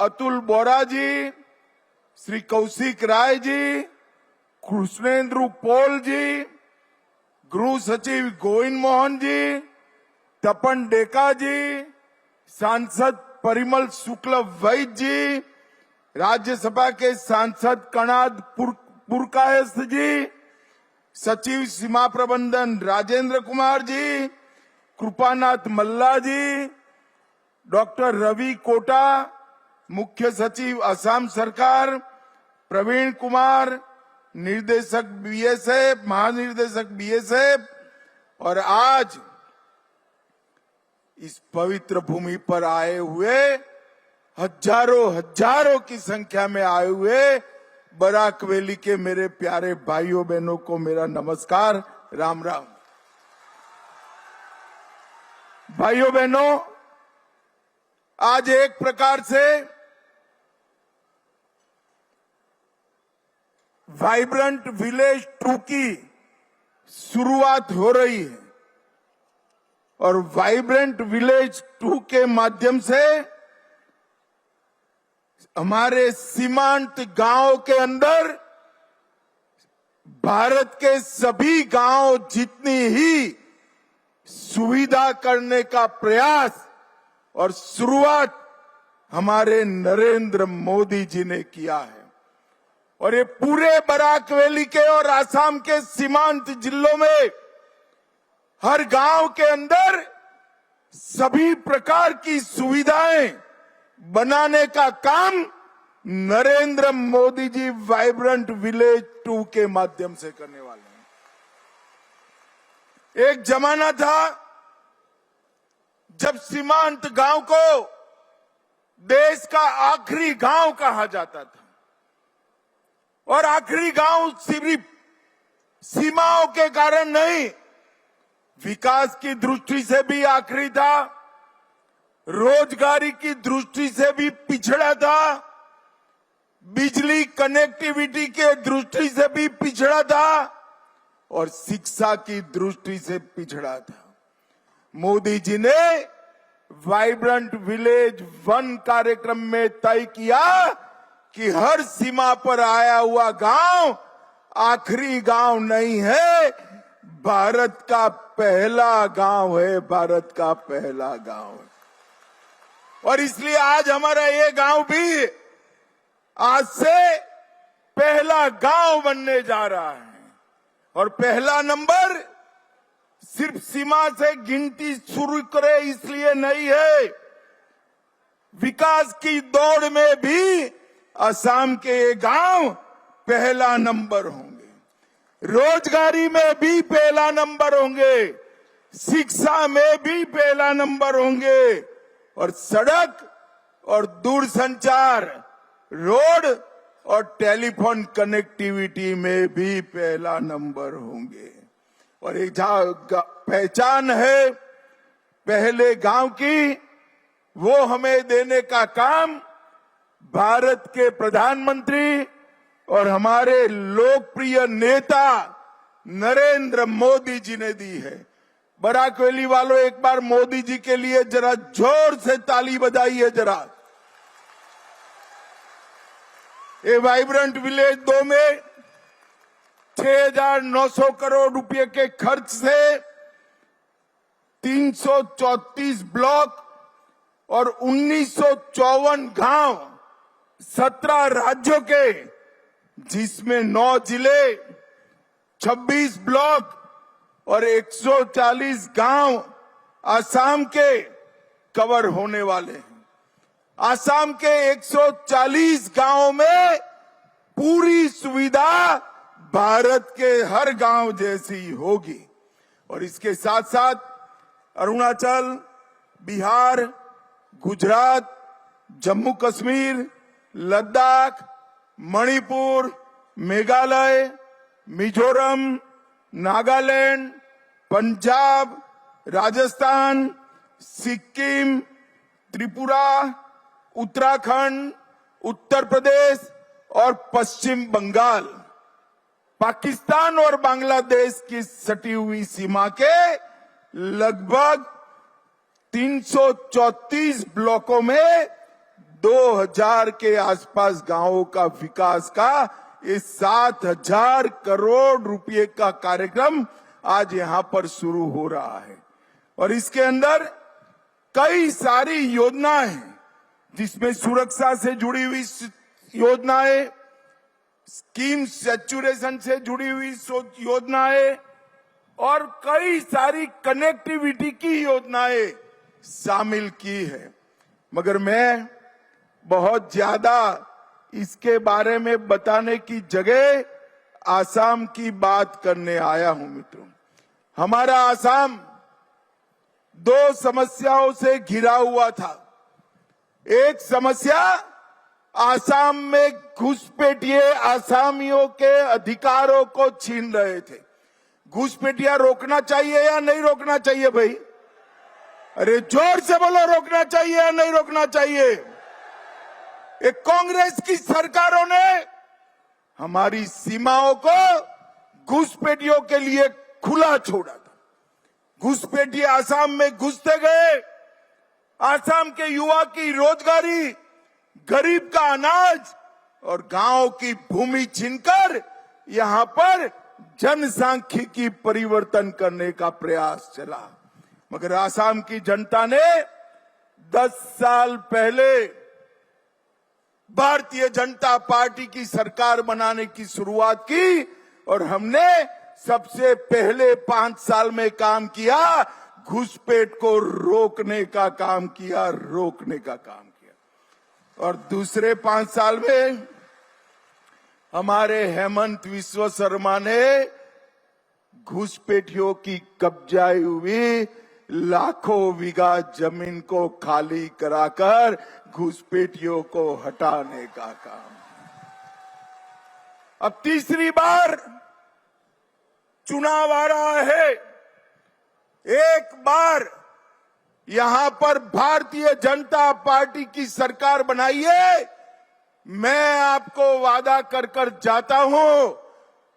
अतुल बोरा जी, Shri Kaushik Rai ji, Krishnendra Paul जी, गृह सचिव गोविंद मोहन जी, तपन डेका जी, सांसद परिमल शुक्ल वैद्य जी, राज्यसभा के सांसद कणाद पुरकायस्थ जी, सचिव सीमा प्रबंधन राजेंद्र कुमार जी, कृपानाथ मल्ला जी, डॉक्टर रवि कोटा, मुख्य सचिव असम सरकार, प्रवीण कुमार, निर्देशक बीएसएफ, महानिर्देशक बीएसएफ, और आज इस पवित्र भूमि पर आए हुए हजारों की संख्या में आए हुए बराक वैली के मेरे प्यारे भाइयों बहनों को मेरा नमस्कार, राम राम। भाइयों बहनों, आज एक प्रकार से वाइब्रेंट विलेज 2 की शुरुआत हो रही है और वाइब्रेंट विलेज 2 के माध्यम से हमारे सीमांत गांव के अंदर भारत के सभी गांव जितनी ही सुविधा करने का प्रयास और शुरुआत हमारे नरेंद्र मोदी जी ने किया है। और ये पूरे बराक वैली के और आसाम के सीमांत जिलों में हर गांव के अंदर सभी प्रकार की सुविधाएं बनाने का काम नरेंद्र मोदी जी वाइब्रेंट विलेज 2 के माध्यम से करने वाले हैं। एक जमाना था जब सीमांत गांव को देश का आखिरी गांव कहा जाता था और आखिरी गांव सिर्फ सीमाओं के कारण नहीं, विकास की दृष्टि से भी आखिरी था, रोजगारी की दृष्टि से भी पिछड़ा था, बिजली कनेक्टिविटी के दृष्टि से भी पिछड़ा था और शिक्षा की दृष्टि से पिछड़ा था। मोदी जी ने वाइब्रेंट विलेज 1 कार्यक्रम में तय किया कि हर सीमा पर आया हुआ गांव आखिरी गांव नहीं है, भारत का पहला गांव है, भारत का पहला गांव है। और इसलिए आज हमारा ये गांव भी आज से पहला गांव बनने जा रहा है। और पहला नंबर सिर्फ सीमा से गिनती शुरू करे इसलिए नहीं है, विकास की दौड़ में भी असम के ये गांव पहला नंबर होंगे, रोजगारी में भी पहला नंबर होंगे, शिक्षा में भी पहला नंबर होंगे और सड़क और दूरसंचार, रोड और टेलीफोन कनेक्टिविटी में भी पहला नंबर होंगे। और एक पहचान है पहले गांव की, वो हमें देने का काम भारत के प्रधानमंत्री और हमारे लोकप्रिय नेता नरेंद्र मोदी जी ने दी है। बराक वैली वालों, एक बार मोदी जी के लिए जरा जोर से ताली बजाइए जरा। ये वाइब्रेंट विलेज 2 में 6,900 करोड़ रुपए के खर्च से 334 ब्लॉक और 1954 गांव 17 राज्यों के, जिसमें 9 जिले, 26 ब्लॉक और 140 गांव असम के कवर होने वाले हैं। असम के 140 गांवों में पूरी सुविधा भारत के हर गांव जैसी होगी। और इसके साथ साथ अरुणाचल, बिहार, गुजरात, जम्मू कश्मीर, लद्दाख, मणिपुर, मेघालय, मिजोरम, नागालैंड, पंजाब, राजस्थान, सिक्किम, त्रिपुरा, उत्तराखंड, उत्तर प्रदेश और पश्चिम बंगाल, पाकिस्तान और बांग्लादेश की सटी हुई सीमा के लगभग 334 ब्लॉकों में 2000 के आसपास गांवों का विकास का ये 7000 करोड़ रुपए का कार्यक्रम आज यहां पर शुरू हो रहा है। और इसके अंदर कई सारी योजनाएं हैं, जिसमें सुरक्षा से जुड़ी हुई योजनाएं, स्कीम सैचुरेशन से जुड़ी हुई योजनाएं और कई सारी कनेक्टिविटी की योजनाएं शामिल की है। मगर मैं बहुत ज्यादा इसके बारे में बताने की जगह आसाम की बात करने आया हूं। मित्रों, हमारा आसाम 2 समस्याओं से घिरा हुआ था। एक समस्या, आसाम में घुसपैठिए आसामियों के अधिकारों को छीन रहे थे। घुसपैठिया रोकना चाहिए या नहीं रोकना चाहिए भाई? अरे जोर से बोलो, रोकना चाहिए या नहीं रोकना चाहिए? एक कांग्रेस की सरकारों ने हमारी सीमाओं को घुसपैठियों के लिए खुला छोड़ा था। घुसपैठिए आसाम में घुसते गए, आसाम के युवा की रोजगारी, गरीब का अनाज और गांव की भूमि छीनकर यहां पर जनसांख्यिकी परिवर्तन करने का प्रयास चला। मगर आसाम की जनता ने 10 साल पहले भारतीय जनता पार्टी की सरकार बनाने की शुरुआत की और हमने सबसे पहले 5 साल में काम किया, घुसपैठ को रोकने का काम किया, और दूसरे 5 साल में हमारे हेमंत विश्व शर्मा ने घुसपैठियों की कब्जाई हुई लाखों बीघा जमीन को खाली कराकर घुसपैठियों को हटाने का काम। अब तीसरी बार चुनाव आ रहा है। एक बार यहां पर भारतीय जनता पार्टी की सरकार बनाइए, मैं आपको वादा कर जाता हूं,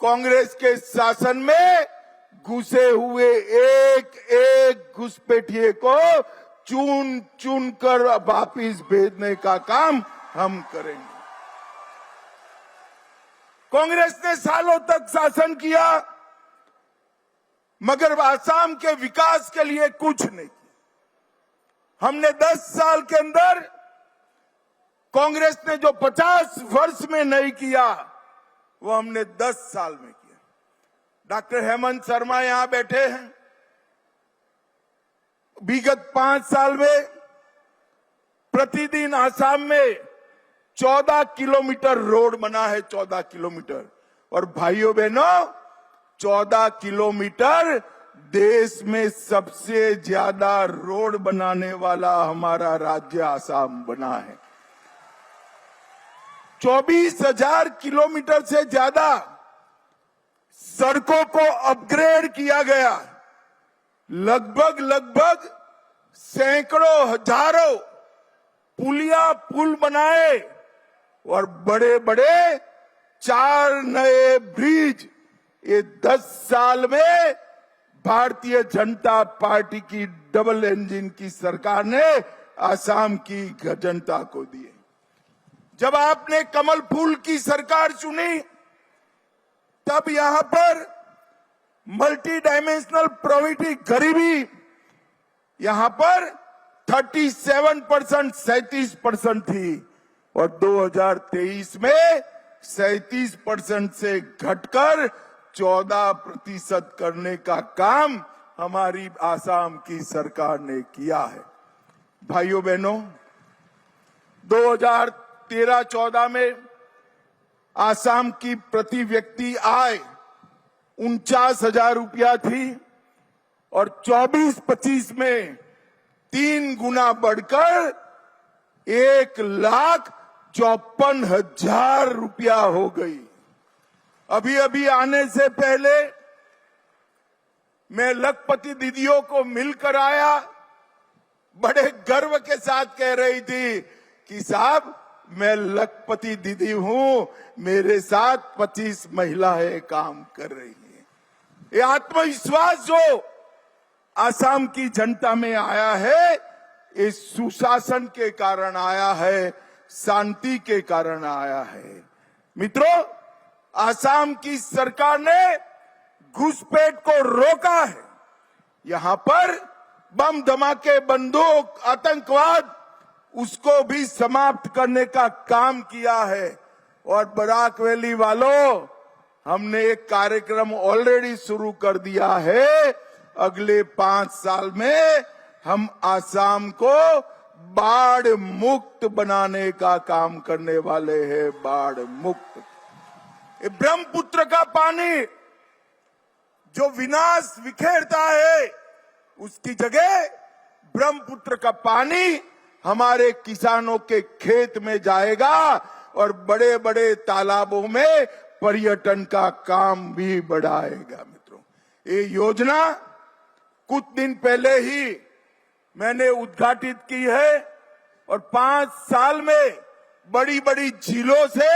कांग्रेस के शासन में घुसे हुए एक घुसपैठिए को चुन चुन कर वापिस भेजने का काम हम करेंगे। कांग्रेस ने सालों तक शासन किया, मगर आसाम के विकास के लिए कुछ नहीं किया। हमने 10 साल के अंदर कांग्रेस ने जो 50 वर्ष में नहीं किया, वो हमने 10 साल में किया। डॉक्टर हेमंत शर्मा यहां बैठे हैं। विगत 5 साल में प्रतिदिन आसाम में 14 किलोमीटर रोड बना है, 14 किलोमीटर। और भाइयों बहनों, 14 किलोमीटर देश में सबसे ज्यादा रोड बनाने वाला हमारा राज्य आसाम बना है। 24,000 किलोमीटर से ज्यादा सड़कों को अपग्रेड किया गया। लगभग सैकड़ों हजारों पुल बनाए और बड़े बड़े 4 नए ब्रिज। ये 10 साल में भारतीय जनता पार्टी की डबल इंजन की सरकार ने आसाम की जनता को दिए। जब आपने कमल फूल की सरकार चुनी, तब यहां पर मल्टी डायमेंशनल पॉवर्टी, गरीबी यहां पर 37%, 37% थी और 2023 में 37% से घटकर 14% करने का काम हमारी आसाम की सरकार ने किया है। भाइयों बहनों, 2013-14 में आसाम की प्रति व्यक्ति आय 49,000 रुपया थी और 24-25 में 3 गुना बढ़कर 1,54,000 रुपया हो गई। अभी आने से पहले मैं लखपति दीदियों को मिलकर आया, बड़े गर्व के साथ कह रही थी कि साहब मैं लखपति दीदी हूं, मेरे साथ 25 महिलाएं काम कर रही हैं। ये आत्मविश्वास जो आसाम की जनता में आया है, इस सुशासन के कारण आया है, शांति के कारण आया है। मित्रों, आसाम की सरकार ने घुसपैठ को रोका है। यहां पर बम धमाके, बंदूक, आतंकवाद, उसको भी समाप्त करने का काम किया है। और बराक वैली वालों, हमने एक कार्यक्रम ऑलरेडी शुरू कर दिया है। अगले 5 साल में हम आसाम को बाढ़ मुक्त बनाने का काम करने वाले हैं। बाढ़ मुक्त। ब्रह्मपुत्र का पानी जो विनाश विखेरता है, उसकी जगह ब्रह्मपुत्र का पानी हमारे किसानों के खेत में जाएगा और बड़े बड़े तालाबों में पर्यटन का काम भी बढ़ाएगा। मित्रों, ये योजना कुछ दिन पहले ही मैंने उद्घाटित की है और 5 साल में बड़ी बड़ी झीलों से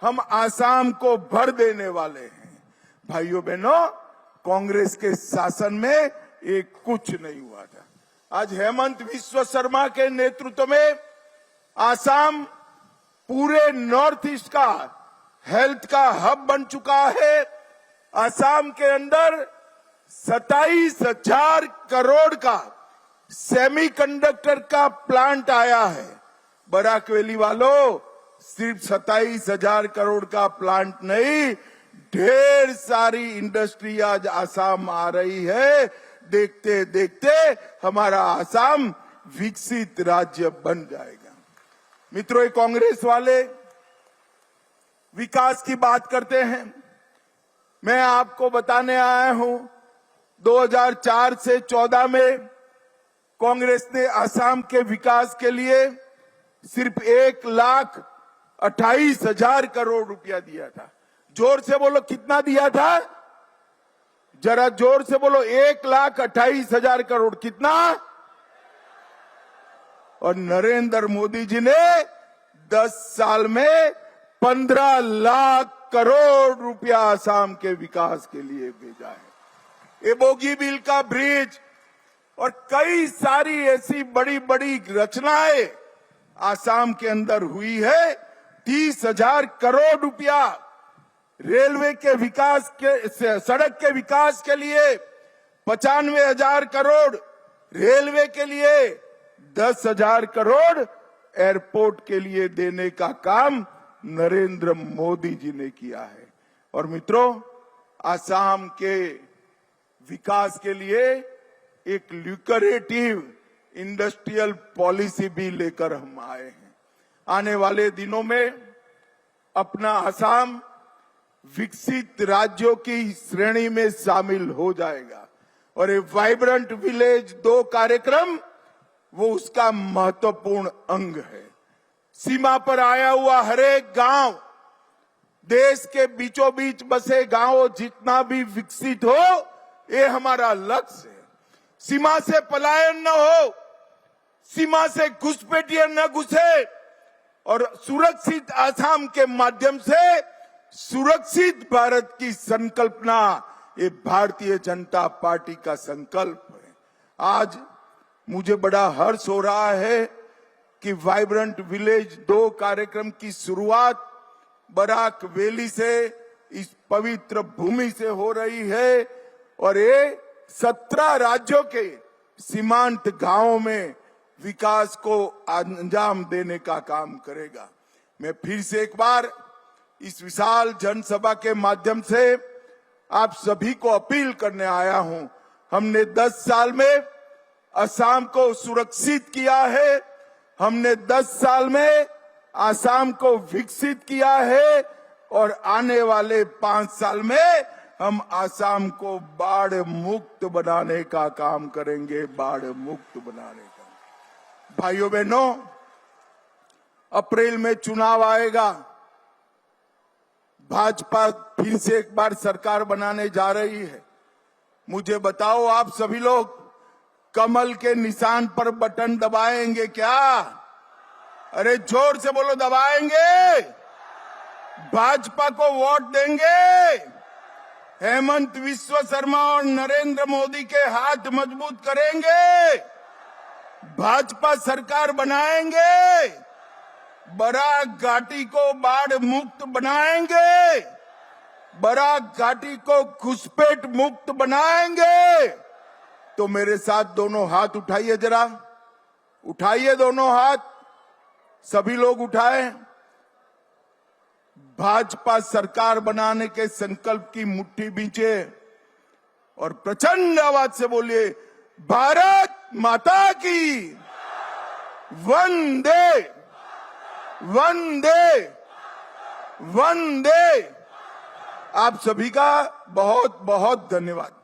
हम आसाम को भर देने वाले हैं। भाइयों बहनों, कांग्रेस के शासन में ये कुछ नहीं हुआ था। आज हेमंत बिस्वा शर्मा के नेतृत्व में आसाम पूरे नॉर्थ ईस्ट का हेल्थ का हब बन चुका है। आसाम के अंदर 27,000 करोड़ का सेमीकंडक्टर का प्लांट आया है। बराक वैली वालों, सिर्फ 27,000 करोड़ का प्लांट नहीं, ढेर सारी इंडस्ट्री आज आसाम आ रही है। देखते देखते हमारा आसाम विकसित राज्य बन जाएगा। मित्रों, कांग्रेस वाले विकास की बात करते हैं। मैं आपको बताने आया हूं, 2004 से 14 में कांग्रेस ने आसाम के विकास के लिए सिर्फ 1,28,000 करोड़ रुपया दिया था। जोर से बोलो, कितना दिया था? जरा जोर से बोलो। 1,28,000 करोड़। कितना? और नरेंद्र मोदी जी ने 10 साल में 15 लाख करोड़ रुपया आसाम के विकास के लिए भेजा है। ये बोगीबील का ब्रिज और कई सारी ऐसी बड़ी बड़ी रचनाएं आसाम के अंदर हुई है। 30,000 करोड़ रुपया रेलवे के विकास के, सड़क के विकास के लिए, 95,000 करोड़ रेलवे के लिए, 10,000 करोड़ एयरपोर्ट के लिए देने का काम नरेंद्र मोदी जी ने किया है। और मित्रों, आसाम के विकास के लिए एक ल्यूकरेटिव इंडस्ट्रियल पॉलिसी भी लेकर हम आए हैं। आने वाले दिनों में अपना आसाम विकसित राज्यों की श्रेणी में शामिल हो जाएगा और ये वाइब्रेंट विलेज 2 कार्यक्रम वो उसका महत्वपूर्ण अंग है। सीमा पर आया हुआ हरेक गांव, देश के बीचों बीच बसे गांव जितना भी विकसित हो, ये हमारा लक्ष्य है। सीमा से पलायन न हो, सीमा से घुसपैठिए न घुसे और सुरक्षित आसाम के माध्यम से सुरक्षित भारत की संकल्पना, ये भारतीय जनता पार्टी का संकल्प है। आज मुझे बड़ा हर्ष हो रहा है कि वाइब्रेंट विलेज 2 कार्यक्रम की शुरुआत बराक वैली से, इस पवित्र भूमि से हो रही है और ये 17 राज्यों के सीमांत गांवों में विकास को अंजाम देने का काम करेगा। मैं फिर से एक बार इस विशाल जनसभा के माध्यम से आप सभी को अपील करने आया हूं। हमने 10 साल में असम को सुरक्षित किया है, हमने 10 साल में असम को विकसित किया है और आने वाले 5 साल में हम असम को बाढ़ मुक्त बनाने का काम करेंगे। बाढ़ मुक्त बनाने का। भाइयों बहनों, अप्रैल में चुनाव आएगा। भाजपा फिर से एक बार सरकार बनाने जा रही है। मुझे बताओ, आप सभी लोग कमल के निशान पर बटन दबाएंगे क्या? अरे जोर से बोलो, दबाएंगे? भाजपा को वोट देंगे? हेमंत बिस्वा शर्मा और नरेंद्र मोदी के हाथ मजबूत करेंगे? भाजपा सरकार बनाएंगे? बराक घाटी को बाढ़ मुक्त बनाएंगे, बराक घाटी को घुसपैठ मुक्त बनाएंगे। तो मेरे साथ दोनों हाथ उठाइए, जरा उठाइए दोनों हाथ, सभी लोग उठाएं। भाजपा सरकार बनाने के संकल्प की मुट्ठी बींचे और प्रचंड आवाज से बोलिए, भारत माता की वंदे वंदे वंदे। आप सभी का बहुत बहुत धन्यवाद।